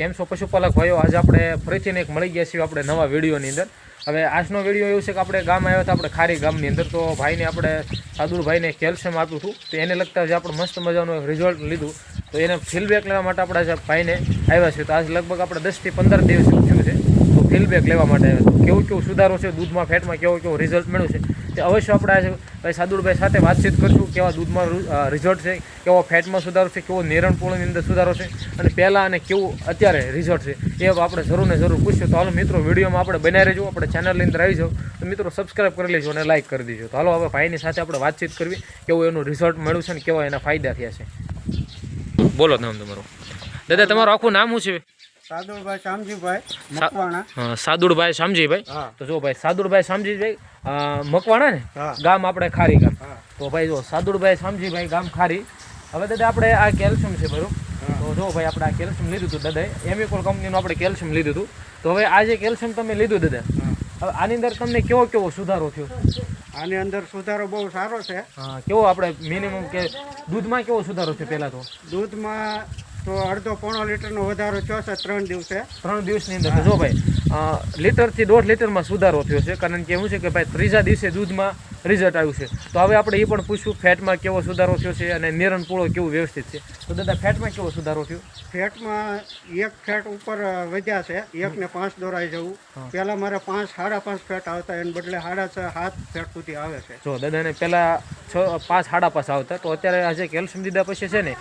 કેમ છો પશુપાલક ભાઈઓ? આજે આપણે ફરીથી એક મળી ગયા છીએ આપણે નવા વિડીયોની અંદર. હવે આજનો વિડીયો એવું છે કે આપણે ગામ આવ્યા હતા, આપણે ખારી ગામની અંદર. તો ભાઈને આપણે સાદુરભાઈને કેલ્શિયમ આપ્યું હતું, તો એને લગતા જે આપણે મસ્ત મજાનું એક રિઝલ્ટ લીધું. તો એને ફીડબેક લેવા માટે આપણે આજે ભાઈને આવ્યા છે. તો આજ લગભગ આપણે 10 થી 15 દિવસ થયું છે. તો ફીડબેક લેવા માટે આવ્યા. તો કેવું સુધારો છે દૂધમાં, ફેટમાં કેવું રિઝલ્ટ મળ્યું છે તે અવશ્ય આપણે આજે ભાઈ સાદુરભાઈ સાથે વાતચીત કરીશું. કેવા દૂધમાં રિઝલ્ટ છે, કેવો ફેટમાં સુધારો છે, કેવો નિરણપૂર્ણની અંદર સુધારો છે, અને પહેલાં અને કેવું અત્યારે રિઝલ્ટ છે એ આપણે જરૂર ને જરૂર પૂછ્યું. તો હાલો મિત્રો, વિડીયોમાં આપણે બનાવી રહેજો. આપણે ચેનલની અંદર આવી જાઓ તો મિત્રો સબસ્ક્રાઈબ કરી લેજો અને લાઇક કરી દેજો. તો હાલો હવે ભાઈની સાથે આપણે વાતચીત કરવી, કેવું એનું રિઝલ્ટ મળ્યું છે ને કેવા એના ફાયદા થયા છે. બોલો નામ તમારું. દાદા તમારું આખું નામ શું છે? સાદુરભાઈ શામજીભાઈ મકવાણા. સાદુરભાઈ શામજીભાઈ. તો જો ભાઈ સાદુરભાઈ શામજીભાઈ મકવાણા ને ગામ આપણે ખારી ગામ. તો ભાઈ જો સાદુરભાઈ શામજીભાઈ ગામ ખારી. હવે દાદા આપણે આ કેલ્શિયમ છે બરોબર. તો જો ભાઈ આપણે આ કેલ્શિયમ લીધું હતું દાદાએ, એમિકોલ કંપનીનું આપણે કેલ્શિયમ લીધું હતું. તો હવે આ જે કેલ્શિયમ તમે લીધું દાદા, હવે આની અંદર તમને કેવો સુધારો થયો? આની અંદર સુધારો બહુ સારો છે. કેવો આપણે મિનિમમ કે દૂધમાં કેવો સુધારો છે? પહેલા તો દૂધમાં તો અડધો પોણો લીટરનો વધારો થયો છે 3 દિવસે. 3 દિવસની અંદર. તો જો ભાઈ લીટરથી 1.5 લીટરમાં સુધારો થયો છે. કારણ કે શું છે કે ભાઈ ત્રીજા દિવસે દૂધમાં રિઝલ્ટ આવ્યું છે. તો હવે આપણે એ પણ પૂછ્યું ફેટમાં કેવો સુધારો થયો છે અને નિરણ પૂળો કેવું વ્યવસ્થિત છે. તો દાદા ફેટમાં કેવો સુધારો થયો? ફેટમાં 1 ફેટ ઉપર વધ્યા છે. 1 ને 5 દોરાઈ જવું. પહેલા મારે 5 સાડા 5 ફેટ આવતા, એને બદલે 6.5 7 ફેટ સુધી આવે છે. જો દાદાને પહેલા 5 સાડા 5 આવતા, તો અત્યારે આજે કેલ્શિયમ દીધા પછી છે ને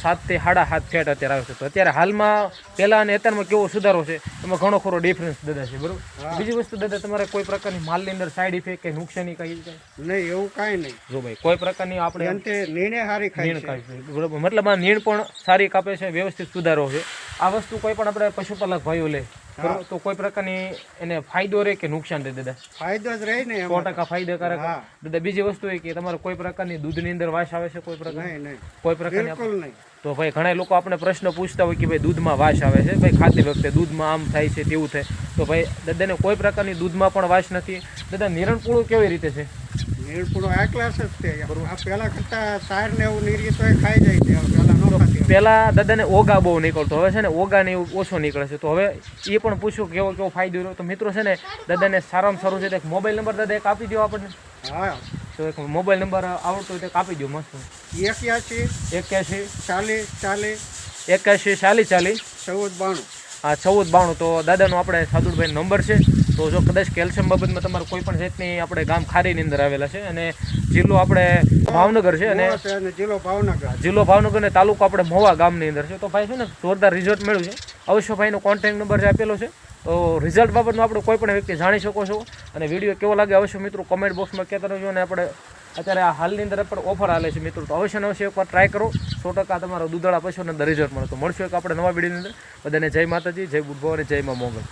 7 થી 7.5 ફેટ અત્યારે આવે છે. તો અત્યારે હાલમાં પહેલા અને અત્યારમાં કેવો સુધારો છે એમાં ઘણો ખરો ડિફરન્સ દાદા છે બરોબર. બીજી વસ્તુ દાદા, તમારે કોઈ પ્રકારની માલની અંદર સાઈડ ઇફેક્ટ કે નુકસાની કઈ નહીં? એવું કાંઈ નહીં. જો ભાઈ કોઈ પ્રકારની આપણે નીણે સારી ખાય છે બરોબર, મતલબ આ નીણ પણ સારી કાપે છે, વ્યવસ્થિત સુધારો છે. આ વસ્તુ કોઈ પણ આપણે પશુપાલક ભાઈઓ લે બરોબર, તો કોઈ પ્રકારની એને ફાયદો રહે કે નુકસાન રહે દાદા? ફાયદો જ રહે ને, 100% ફાયદાકારક દાદા. બીજી વસ્તુ એ કે તમારે કોઈ પ્રકારની દૂધની અંદર વાસ આવે છે? કોઈ પ્રકાર નહીં, કોઈ પ્રકારની બિલકુલ નહીં. તો ભાઈ ઘણા લોકો આપણે પ્રશ્ન પૂછતા હોય કે ભાઈ દૂધમાં વાસ આવે છે, ભાઈ ખાતી વખતે દૂધમાં આમ થાય છે તેવું થાય. તો ભાઈ દાદાને કોઈ પ્રકારની દૂધમાં પણ વાસ નથી. દાદા નિરણપૂળું કેવી રીતે છે? નિરણપૂળો આ ક્લાસ જ છે. આ પહેલા કરતા સાર ને એવું નીકળી તો ખાઈ જાય છે. પહેલા નો ખાતી. પહેલા દાદાને ઓગા બહુ નીકળતો, હવે છે ને ઓગા ને એવું ઓછો નીકળે છે. તો હવે એ પણ પૂછ્યું કેવો ફાયદો રહ્યો. તો મિત્રો છે ને દાદાને સારામાં સારું છે. એક મોબાઈલ નંબર દાદા એક આપી દો આપણને. હા, તો એક મોબાઈલ નંબર આવડતો હોય તો આપી દો. મસ્ત. 81 81 40 40 81 40 40 1492. 1492. તો દાદાનો આપણે સાદુરભાઈ નંબર છે. તો જો કદાચ કેલ્શિયમ બાબતમાં તમારે કોઈ પણ જાતની આપણે ગામ ખારીની અંદર આવેલા છે, અને જિલ્લો આપણે ભાવનગર છે, અને જિલ્લો ભાવનગર ને તાલુકો આપણે મોવા ગામની અંદર છે. તો ભાઈ છે ને જોરદાર રિઝલ્ટ મળ્યું છે. અવશ્ય ભાઈનો કોન્ટેક્ટ નંબર જે આપેલો છે. તો રિઝલ્ટ બાબતમાં આપણે કોઈ પણ વ્યક્તિ જાણી શકો છો. અને વિડીયો કેવો લાગે અવશ્ય મિત્રો કોમેન્ટ બોક્સમાં કહેતા રહેજો. અને આપણે અત્યારે આ હાલની અંદર પણ ઓફર હાલે છે મિત્રો, તો અવશ્ય ને અવશ્ય એકવાર ટ્રાય કરો. 100% તમારો દૂધાળા પશુને અંદર રિઝલ્ટ મળે. તો મળશું એક આપણે નવા વિડીયોની અંદર. બધાને જય માતાજી, જય બુદ્ધ ભગવાન, જય મા મોગલ.